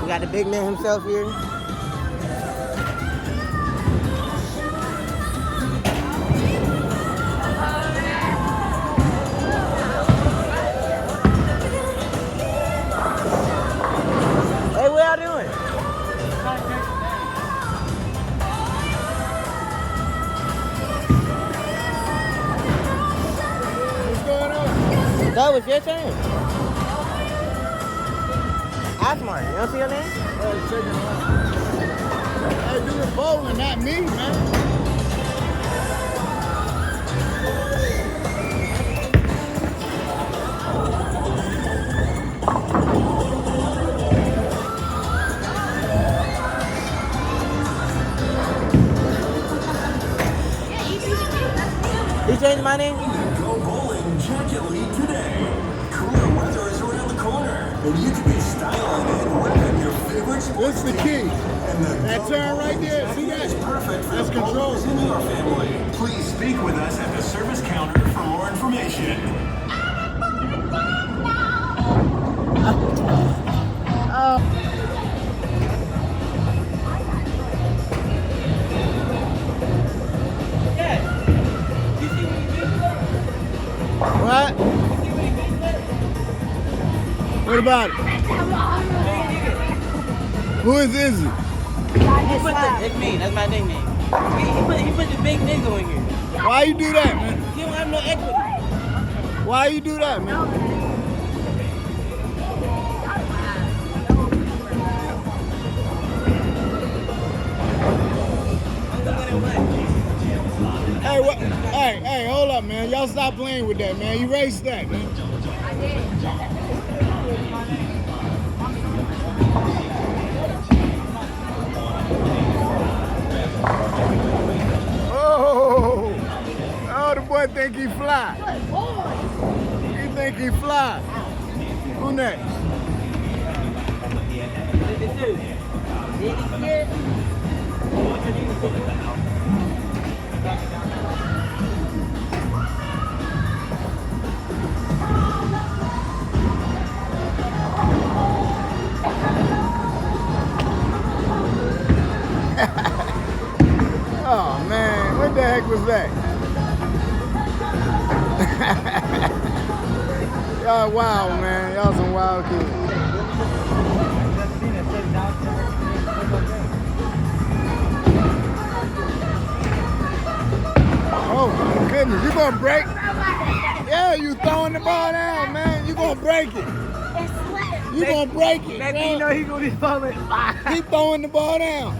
We got the big man himself here. Hey, what y'all doing? What's going on? That was your turn. Asmar, you don't see your name? Hey, do the bowling, not me, man. You changed my name? Go bowling Jack Elite today. Cooler weather is around the corner, and you can be styling and repping your favorite sports This the key. And the That turn right there, see that? is perfect for That's the control. bowlers in your family. Please speak with us at the service counter for more information. What? What about it? Who is Izzy? He put the, it's me, that's my nickname. He put the big nigga on here. Why you do that, man? He don't have no equity. Why you do that, man? Hey, what? Hey, hold up, man. Y'all stop playing with that, man. Erase that, man. Oh, the boy think he fly. He think he fly. Who next? Oh man, what the heck was that? Y'all wild, man. Y'all some wild kids. Oh my goodness, you gonna break? Yeah, you throwing the ball down, man. You gonna break it. You gonna break it. Next thing you know, he gonna be falling. He throwing the ball down.